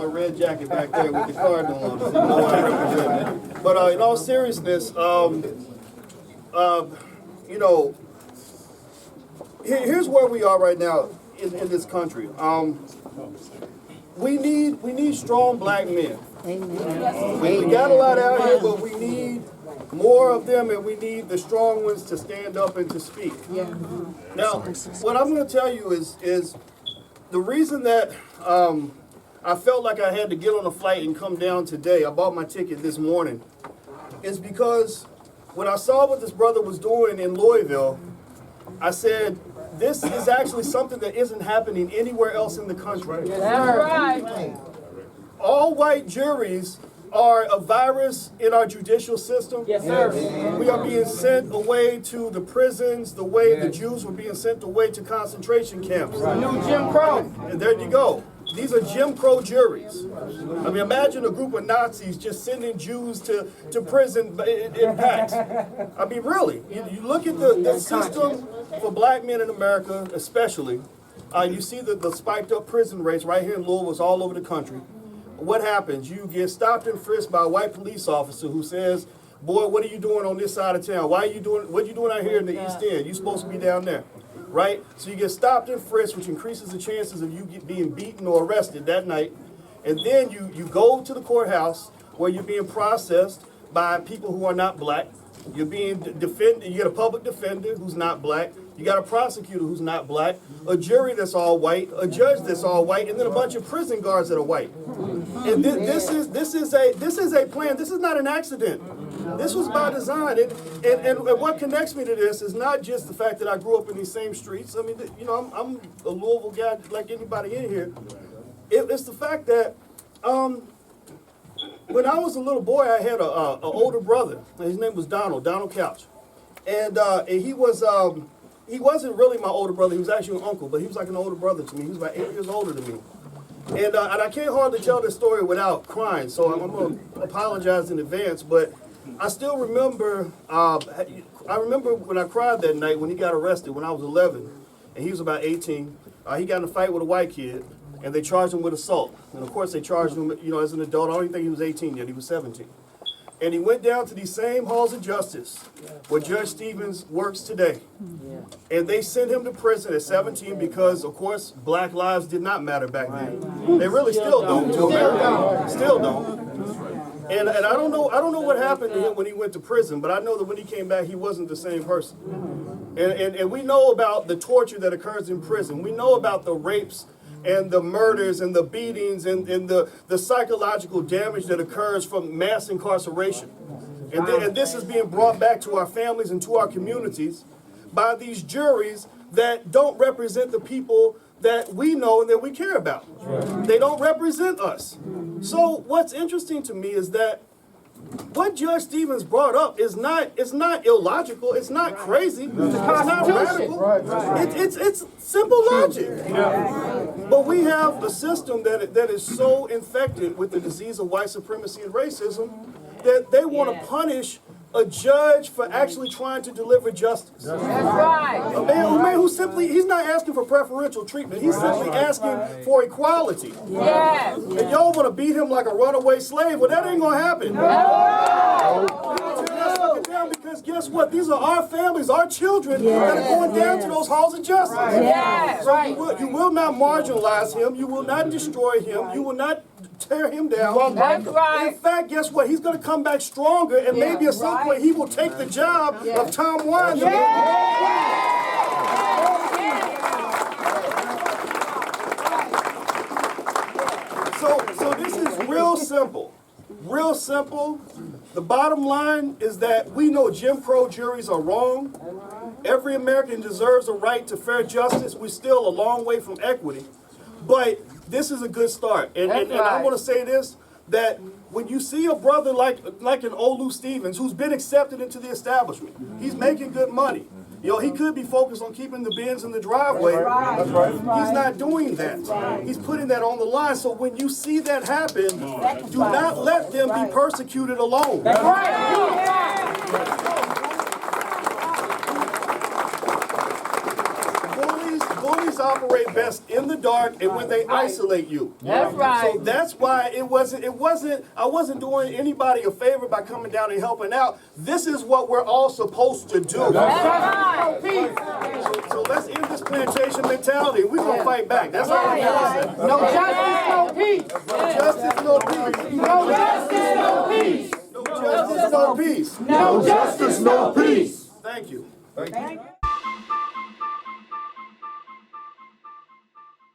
my red jacket back there with the cardinal on it, so you know I represent it. But in all seriousness, you know, here's where we are right now in this country. We need strong black men. Amen. We got a lot out here, but we need more of them, and we need the strong ones to stand up and to speak. Yeah. Now, what I'm going to tell you is the reason that I felt like I had to get on a flight and come down today, I bought my ticket this morning, is because when I saw what this brother was doing in Louisville, I said, this is actually something that isn't happening anywhere else in the country. That's right. All white juries are a virus in our judicial system. Yes, sir. We are being sent away to the prisons the way the Jews were being sent away to concentration camps. New Jim Crow. And there you go. These are Jim Crow juries. I mean, imagine a group of Nazis just sending Jews to prison in packs. I mean, really, you look at the system for black men in America, especially, you see the spiked up prison rates right here in Louisville, it's all over the country. What happens? You get stopped and frisked by a white police officer who says, boy, what are you doing on this side of town? What are you doing out here in the East End? You're supposed to be down there, right? So you get stopped and frisked, which increases the chances of you being beaten or arrested that night. And then you go to the courthouse where you're being processed by people who are not black. You're being defended. You get a public defender who's not black. You got a prosecutor who's not black, a jury that's all white, a judge that's all white, and then a bunch of prison guards that are white. And this is a plan. This is not an accident. This was by design. And what connects me to this is not just the fact that I grew up in these same streets. I mean, you know, I'm a Louisville guy like anybody in here. It's the fact that when I was a little boy, I had an older brother. His name was Donald Couch, and he wasn't really my older brother. He was actually an uncle, but he was like an older brother to me. He was about 8 years older than me. And I can't hardly tell this story without crying, so I'm going to apologize in advance. But I still remember, I remember when I cried that night when he got arrested when I was 11, and he was about 18. He got in a fight with a white kid, and they charged him with assault. And of course they charged him, you know, as an adult. I don't even think he was 18 yet, he was 17. And he went down to these same halls of justice where Judge Stevens works today. And they sent him to prison at 17 because, of course, black lives did not matter back then. They really still don't. Still don't. And I don't know what happened to him when he went to prison, but I know that when he came back, he wasn't the same person. And we know about the torture that occurs in prison. We know about the rapes and the murders and the beatings and the psychological damage that occurs from mass incarceration. And this is being brought back to our families and to our communities by these juries that don't represent the people that we know and that we care about. They don't represent us. So what's interesting to me is that what Judge Stevens brought up is not illogical. It's not crazy. It's not radical. It's simple logic. But we have a system that is so infected with the disease of white supremacy and racism that they want to punish a judge for actually trying to deliver justice. That's right. A man who simply, he's not asking for preferential treatment. He's simply asking for equality. Yes. And y'all want to beat him like a runaway slave. Well, that ain't going to happen. Because guess what? These are our families, our children that are going down to those halls of justice. Yes. So you will not marginalize him. You will not destroy him. You will not tear him down. That's right. In fact, guess what? He's going to come back stronger, and maybe at some point he will take the job of Tom Wine. So this is real simple. Real simple. The bottom line is that we know Jim Crow juries are wrong. Every American deserves a right to fair justice. We're still a long way from equity. But this is a good start. And I want to say this, that when you see a brother like an Olu Stevens, who's been accepted into the establishment, he's making good money. You know, he could be focused on keeping the bins in the driveway. That's right. He's not doing that. He's putting that on the line. So when you see that happen, do not let them be persecuted alone. That's right. Bullies operate best in the dark and when they isolate you. That's right. So that's why I wasn't doing anybody a favor by coming down and helping out. This is what we're all supposed to do. That's right. So let's end this plantation mentality. We're going to fight back. That's all I got to say. No justice, no peace. No justice, no peace. No justice, no peace. No justice, no peace. No justice, no peace. Thank you. Thank you.